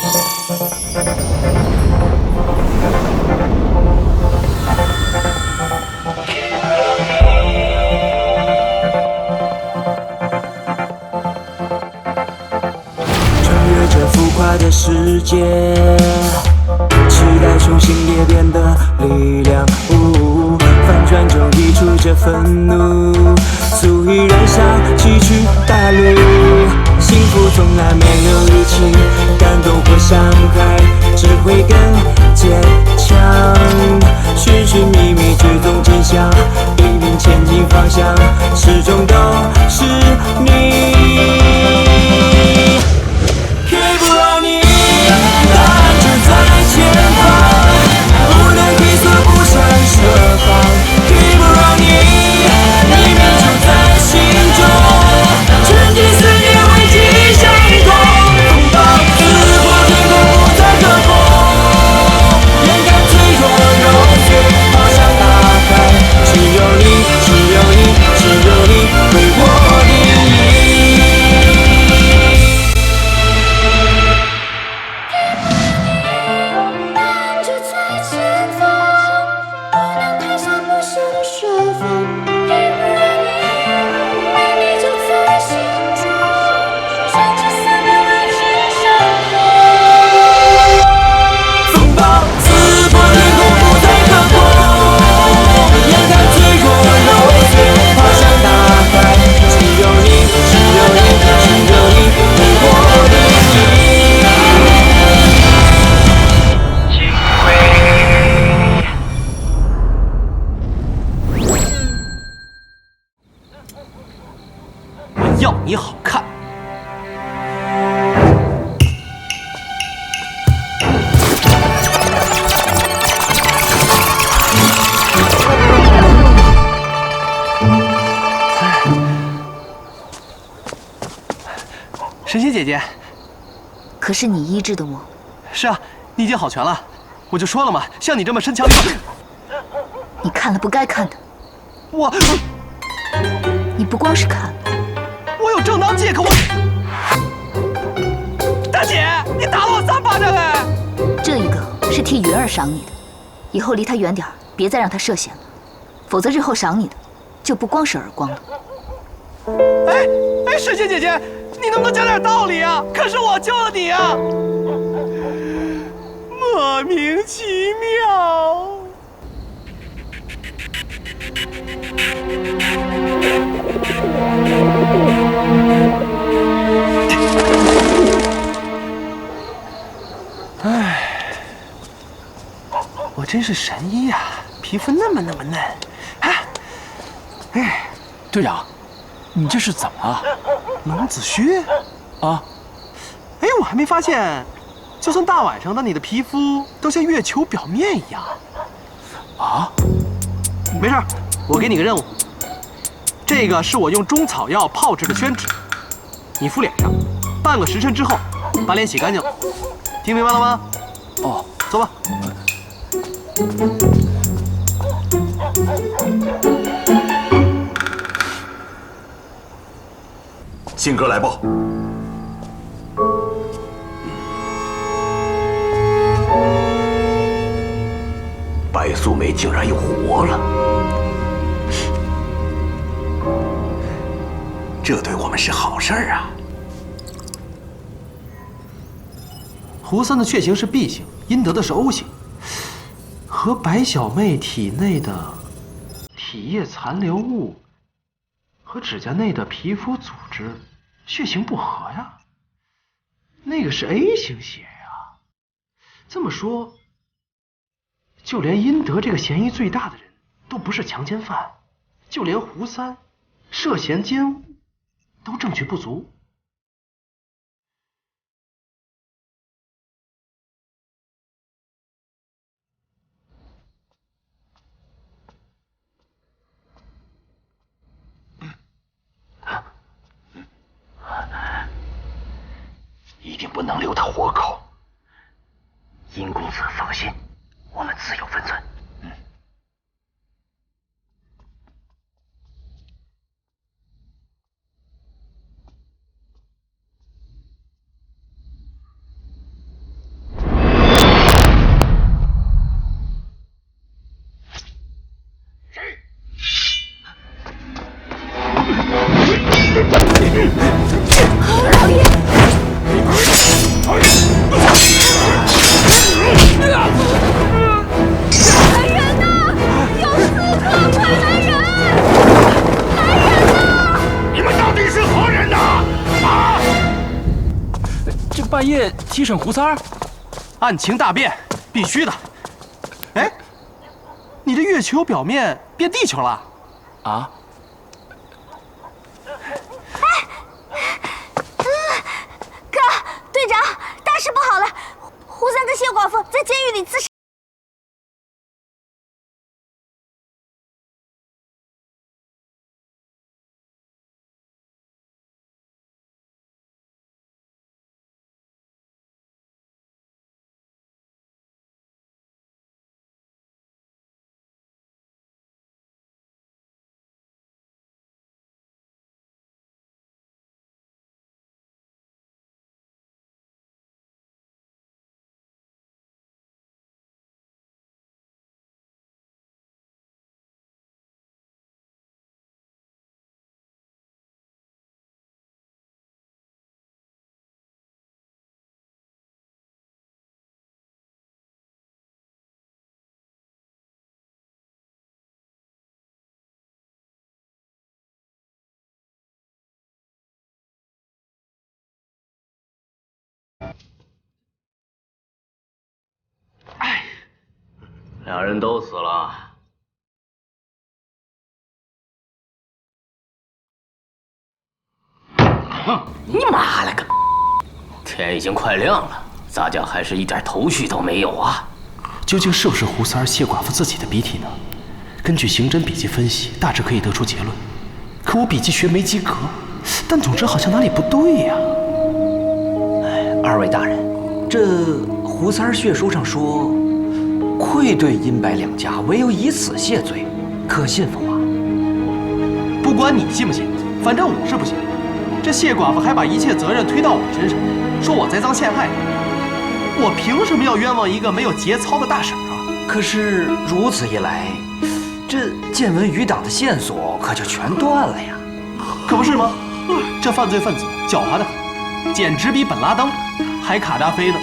穿越这浮夸的世界，期待重新裂变的力量。反转中溢出这愤怒，足以燃烧崎岖大路。幸福从来没有日期，感动或伤害只会更坚强。寻寻觅觅，追踪真相，引领前进方向，始终都是你。Keep running， 答案就在前方，不能退缩，不想设防。Keep running， 黎明就在心中，沉寂思念，危机相同。风暴撕破天空，不再可控，眼看脆弱融碎，方向打开，只有你，只有你，只有你为我定义。要你好看！神仙姐姐，可是你医治的我。是啊，你已经好全了。我就说了嘛，像你这么身强力壮，你看了不该看的。我，你不光是看了。我有正当借口。大姐，你打了我3巴掌哎！这一个是替云儿赏你的，以后离他远点儿，别再让他涉险了，否则日后赏你的就不光是耳光了。哎，神仙姐姐，你能不能讲点道理啊？可是我救了你啊！莫名其妙。唉，我真是神医呀，皮肤那么嫩。哎，队长，你这是怎么了？龙子靴啊？哎，我还没发现，就算大晚上的，你的皮肤都像月球表面一样。啊？没事，我给你个任务，这个是我用中草药泡制的宣纸，你敷脸上，半个时辰之后把脸洗干净了，听明白了吗？哦，走吧。信鸽来报，白素梅竟然又活了，这对我们是好事儿啊！胡三的血型是 B 型，阴德的是 O 型，和白小妹体内的体液残留物和指甲内的皮肤组织血型不合呀。那个是 A 型血呀。这么说，就连阴德这个嫌疑最大的人都不是强奸犯，就连胡三涉嫌奸污都证据不足。一定不能留他活口。殷公子放心，我们自有分寸。半夜提审胡三儿？案情大变，必须的。哎，你这月球表面变地球了？啊？哥，队长，大事不好了！胡三跟谢寡妇在监狱里自杀。俩人都死了。你妈了个！天已经快亮了，咋讲还是一点头绪都没有啊？究竟是不是胡三儿、谢寡妇自己的笔体呢？根据刑侦笔记分析，大致可以得出结论。可我笔记学没及格，但总之好像哪里不对呀。二位大人，这胡三儿血书上说，愧对殷白两家，唯有以死谢罪，可信否啊？不管你信不信，反正我是不信。这谢寡妇还把一切责任推到我身上，说我栽赃陷害她。我凭什么要冤枉一个没有节操的大婶啊？可是如此一来，这见闻余党的线索可就全断了呀！可不是吗？这犯罪分子狡猾得很，简直比本拉登还卡扎菲呢。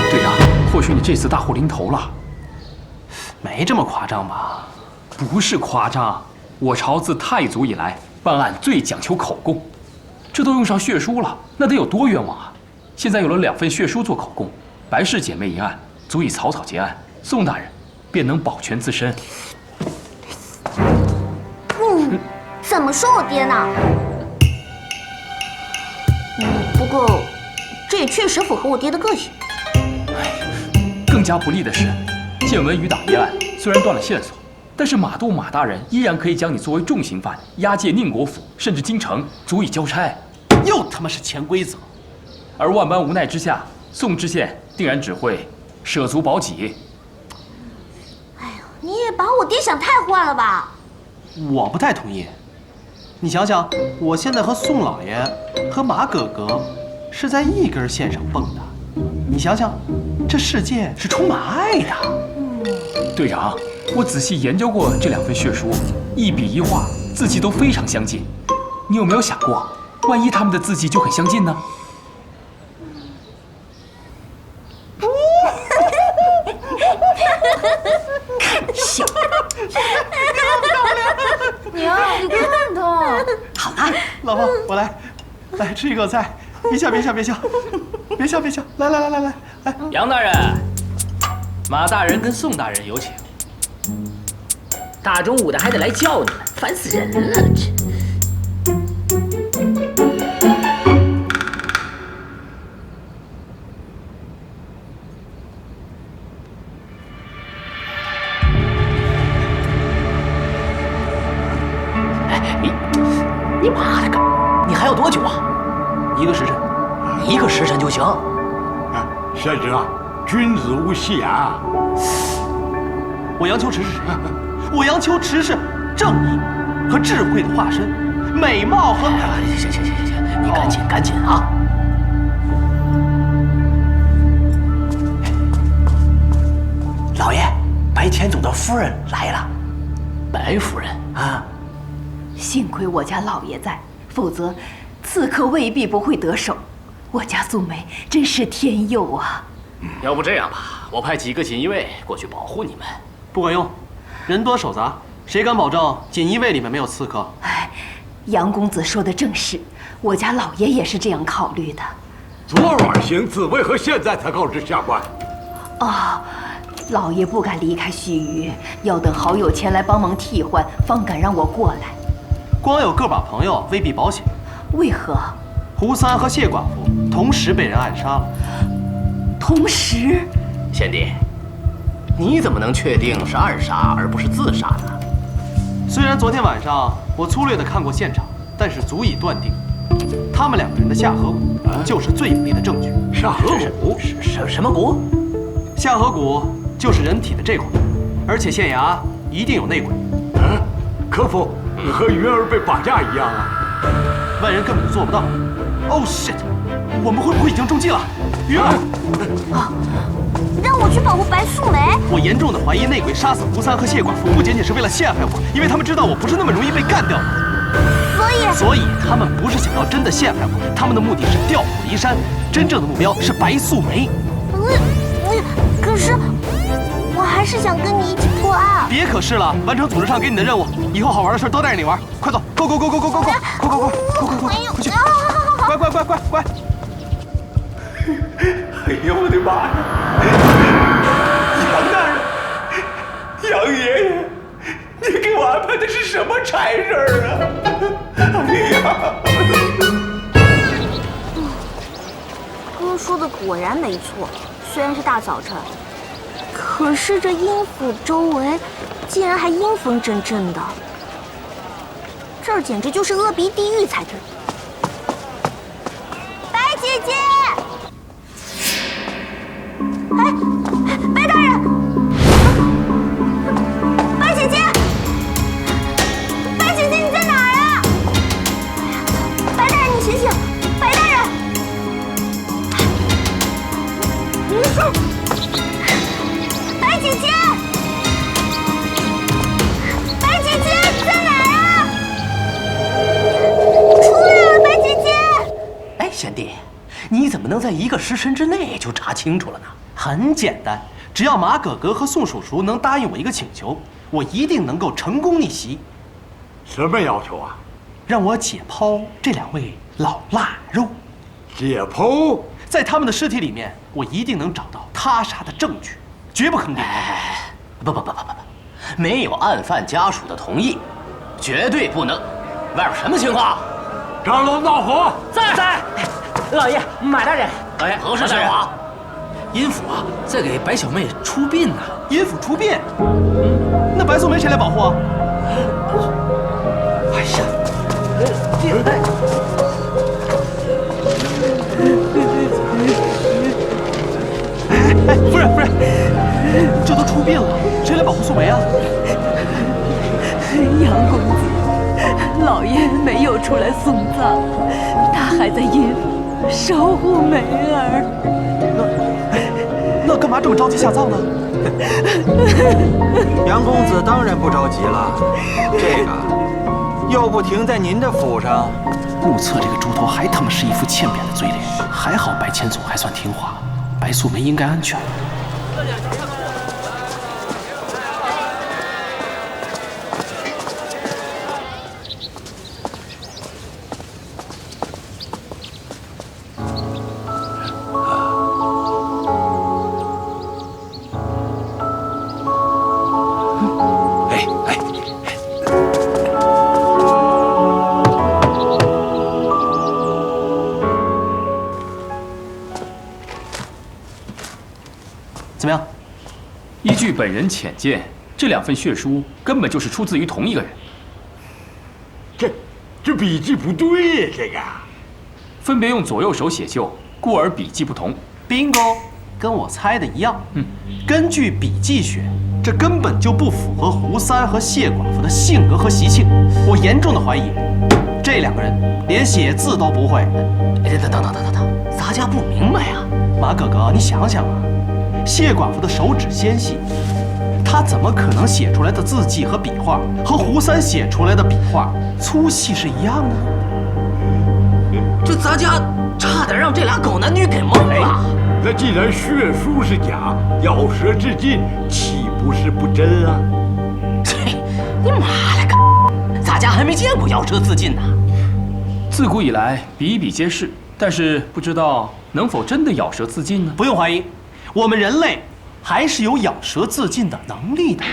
队长，或许你这次大祸临头了。没这么夸张吧？不是夸张，我朝自太祖以来办案最讲求口供，这都用上血书了，那得有多冤枉啊！现在有了2份血书做口供，白氏姐妹一案足以草草结案，宋大人便能保全自身。怎么说我爹呢？不过这也确实符合我爹的个性。更加不利的是，见闻余党一案虽然断了线索，但是马杜马大人依然可以将你作为重刑犯押解宁国府，甚至京城，足以交差。又他妈是潜规则！而万般无奈之下，宋知县定然只会舍卒保己。哎呦，你也把我爹想太坏了吧？我不太同意。你想想，我现在和宋老爷和马哥哥是在一根线上蹦的。你想想，这世界是充满爱的。队长，我仔细研究过这2份血书，一笔一画，字迹都非常相近。你有没有想过，万一他们的字迹就很相近呢？笑。娘，你看他。好了，老婆，我来吃一口菜，别笑，别笑，别笑，别笑，别笑，来来来来来，来。杨大人，马大人跟宋大人有请。大中午的还得来叫你们，烦死人了！这。你妈了个！你还要多久啊1个时辰？1个时辰就行。小姐，君子无戏啊！我杨秋池是谁？我杨秋池是正义和智慧的化身，美貌和……行，你赶紧啊！老爷，白天总的夫人来了。白夫人啊，幸亏我家老爷在，否则刺客未必不会得手。我家素梅真是天佑啊！要不这样吧，我派几个锦衣卫过去保护你们。不管用，人多手杂，谁敢保证锦衣卫里面没有刺客？杨公子说的正是，我家老爷也是这样考虑的。昨晚行刺，为何现在才告知下官？老爷不敢离开须臾，要等好友前来帮忙替换，方敢让我过来。光有个把朋友未必保险。为何？胡三和谢寡妇同时被人暗杀了。同时？贤弟，你怎么能确定是暗杀而不是自杀呢？虽然昨天晚上我粗略地看过现场，但是足以断定，他们两个人的下颌骨就是最有力的证据。下颌骨？什么骨？下颌骨就是人体的这块，而且县衙一定有内鬼。可否和云儿被绑架一样啊？外人根本就做不到。Oh shit！ 我们会不会已经中计了？云儿，让我去保护白素梅。我严重的怀疑内鬼杀死胡三和谢寡妇不仅仅是为了陷害我，因为他们知道我不是那么容易被干掉的。所以他们不是想要真的陷害我，他们的目的是调虎离山，真正的目标是白素梅。可是我还是想跟你一起破案。别可是了，完成组织上给你的任务，以后好玩的事都带着你玩。快走 ，go go go go go go go， 快去，乖。哎呦我的妈呀！杨大人，杨爷爷，你给我安排的是什么差事儿啊？哎呀！哥说的果然没错，虽然是大早晨，可是这阴府周围竟然还阴风阵阵的，这儿简直就是恶鼻地狱才对。白姐姐，白大人，白姐姐，白姐姐你在哪儿啊？白大人你醒醒，白大人，白姐姐，白姐姐在哪儿啊？出来啊，白姐姐！哎，贤弟，你怎么能在1个时辰之内就查清楚了呢？很简单，只要马哥哥和宋叔叔能答应我一个请求，我一定能够成功逆袭。什么要求啊？让我解剖这2位老腊肉。解剖？在他们的尸体里面，我一定能找到他杀的证据，绝不肯定。不，没有案犯家属的同意，绝对不能。外边什么情况？张龙闹火，在。老爷，马大人，老爷，何事喧哗？阴府啊，在给白小妹出殡呢。阴府出殡？那白素梅谁来保护啊？哎呀，夫人，这都出殡了，谁来保护素梅啊？杨公子，老爷没有出来送葬，他还在阴府守护梅儿。那干嘛这么着急下葬呢？杨公子当然不着急了，这个又不停在您的府上。目测这个猪头还他妈是一副欠扁的嘴脸，还好白千总还算听话，白素梅应该安全了。怎么样？依据本人浅见，这2份血书根本就是出自于同一个人。这笔记不对呀，这个分别用左右手写就，故而笔迹不同。 bingo， 跟我猜的一样。根据笔迹学，这根本就不符合胡三和谢寡妇的性格和习性。我严重的怀疑，这2个人连写字都不会。等，咱家不明白啊。马哥哥，你想想啊，谢寡妇的手指纤细，她怎么可能写出来的字迹和笔画和胡三写出来的笔画粗细是一样的？这咱家差点让这俩狗男女给蒙了。那既然血书是假，咬舌自尽岂不是不真啊？嘿，你妈了个！咱家还没见过咬舌自尽呢。自古以来比比皆是，但是不知道能否真的咬舌自尽呢？不用怀疑，我们人类还是有咬舌自尽的能力的。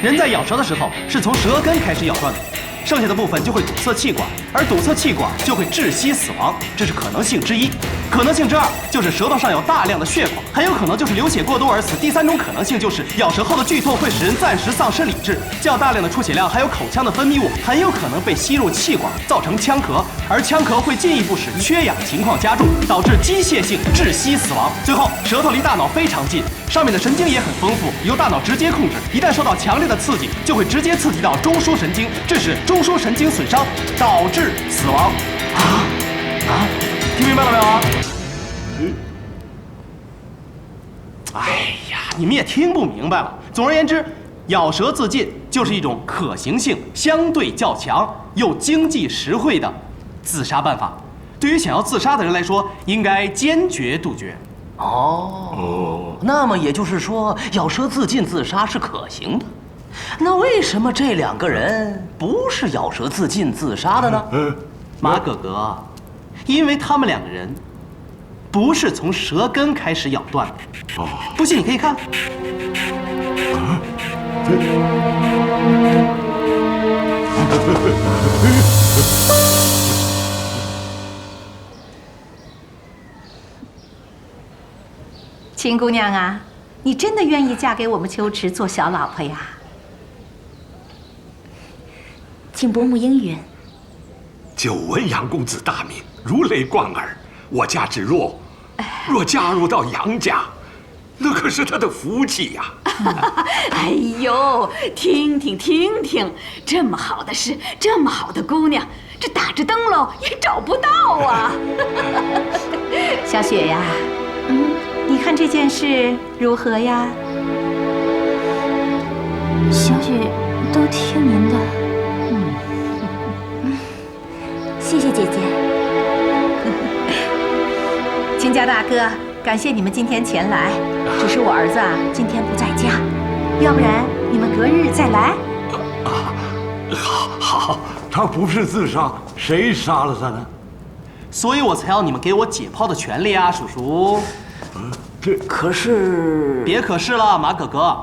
人在咬舌的时候，是从舌根开始咬断的，剩下的部分就会堵塞气管，而堵塞气管就会窒息死亡，这是可能性之一。可能性之二就是舌头上有大量的血管，很有可能就是流血过多而死。第三种可能性就是咬舌后的剧痛会使人暂时丧失理智，较大量的出血量还有口腔的分泌物很有可能被吸入气管，造成腔咳，而腔咳会进一步使缺氧情况加重，导致机械性窒息死亡。最后，舌头离大脑非常近，上面的神经也很丰富，由大脑直接控制，一旦受到强烈的刺激，就会直接刺激到中枢神经，致使中枢神经损伤，导致死亡。听明白了没有啊？哎呀，你们也听不明白了。总而言之，咬舌自尽就是一种可行性相对较强又经济实惠的自杀办法。对于想要自杀的人来说，应该坚决杜绝。那么也就是说，咬舌自尽自杀是可行的。那为什么这两个人不是咬舌自尽自杀的呢？马哥哥，因为他们两个人不是从舌根开始咬断的。不信你可以看。秦姑娘啊，你真的愿意嫁给我们秋池做小老婆呀？请伯母应允。久闻杨公子大名，如雷贯耳。我家之若嫁入到杨家，那可是他的福气呀！哎呦，听听，这么好的事，这么好的姑娘，这打着灯笼也找不到啊！小雪呀，你看这件事如何呀？小雪都听您的。谢谢姐姐。秦家大哥，感谢你们今天前来，只是我儿子啊今天不在家，要不然你们隔日再来。好，他不是自杀，谁杀了他呢？所以我才要你们给我解剖的权利啊，叔叔。可是……别可是了，马哥哥。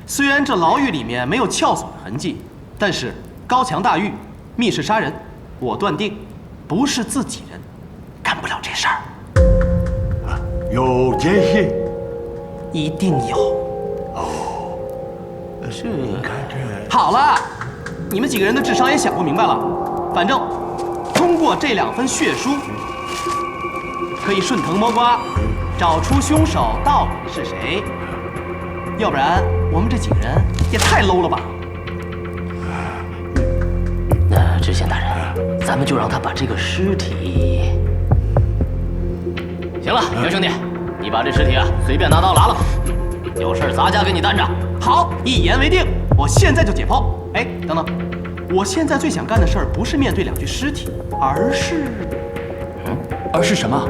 虽然这牢狱里面没有撬锁的痕迹，但是高墙大狱，密室杀人，我断定不是自己人，干不了这事儿。有坚信？一定有。这你看这……好了，你们几个人的智商也想不明白了。反正通过这2份血书，可以顺藤摸瓜，找出凶手到底是谁。要不然我们这几个人也太 low 了吧？那知县大人，咱们就让他把这个尸体……行了，袁兄弟，你把这尸体啊随便拿刀剌了吧，有事咱家给你担着。好，一言为定，我现在就解剖。哎，等等，我现在最想干的事儿不是面对2具尸体，而是什么？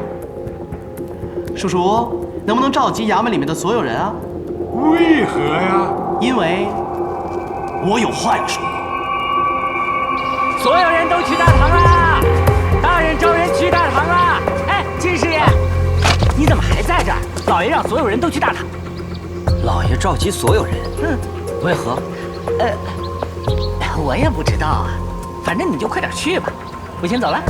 叔叔，能不能召集衙门里面的所有人啊？为何呀？因为我有话要说。所有人都去大堂啦！大人召人去大堂啦！哎，秦师爷，你怎么还在这儿？老爷让所有人都去大堂。老爷召集所有人，为何？我也不知道啊，反正你就快点去吧。我先走了。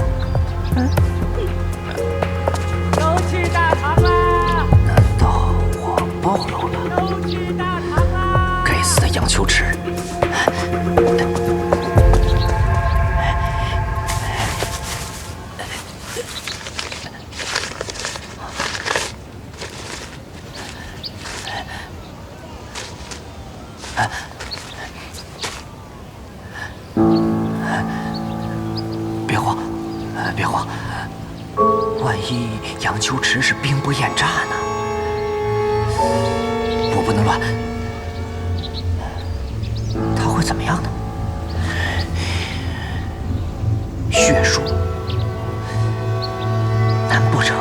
都去大堂啦！难道我暴露了？都去大堂啦！该死的杨秋池！别慌，万一杨秋池是兵不厌诈呢？我不能乱。怎么样呢？血书，难不成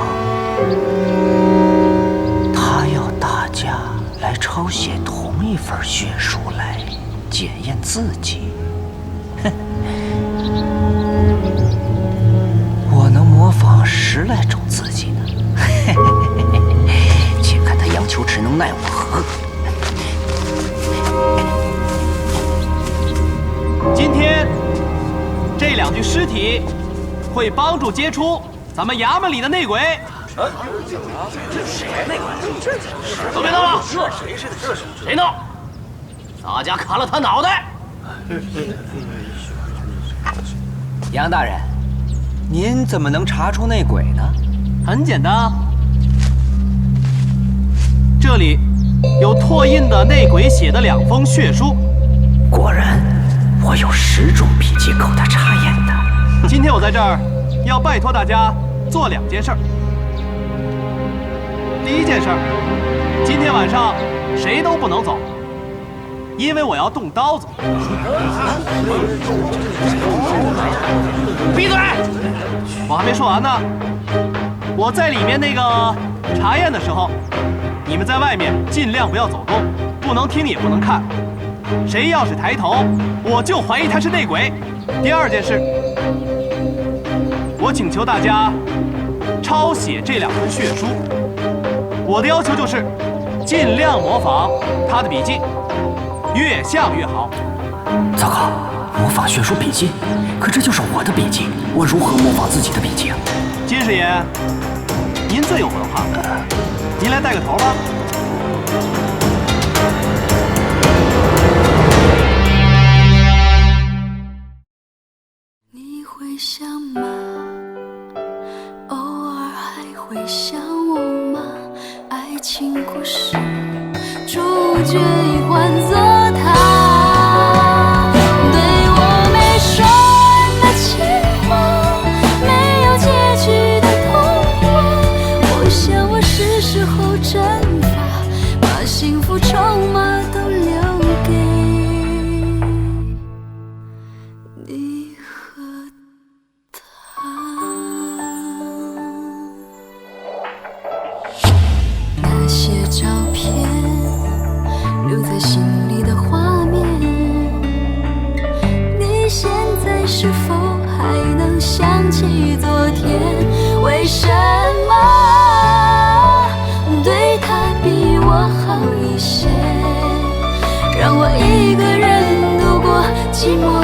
他要大家来抄写同一份血书来检验字迹？哼，我能模仿10来种字迹呢。嘿嘿嘿嘿嘿，且看他杨秋池能奈我何。今天这2具尸体会帮助揭出咱们衙门里的内鬼。都别闹了！谁闹？大家砍了他脑袋！杨大人，您怎么能查出内鬼呢？很简单，这里有拓印的内鬼写的2封血书。果然，我有10种笔迹够他查验的。今天我在这儿要拜托大家做2件事儿。第一件事儿，今天晚上谁都不能走，因为我要动刀子。闭嘴！我还没说完呢。我在里面那个查验的时候，你们在外面尽量不要走动，不能听也不能看。谁要是抬头，我就怀疑他是内鬼。第二件事，我请求大家抄写这2份血书。我的要求就是尽量模仿他的笔迹，越像越好。糟糕，模仿血书笔记，可这就是我的笔记，我如何模仿自己的笔记啊？金师爷，您最有文化，您来带个头吧。你会想吗？偶尔还会想我吗？爱情故事主角已换作他，对我没说完的情话，没有结局的童话。我想我是时候蒸发，把幸福筹码都留给你和他。那些照片留在心里的画面，你现在是否还能想起昨天？为什么对他比我好一些，让我一个人度过寂寞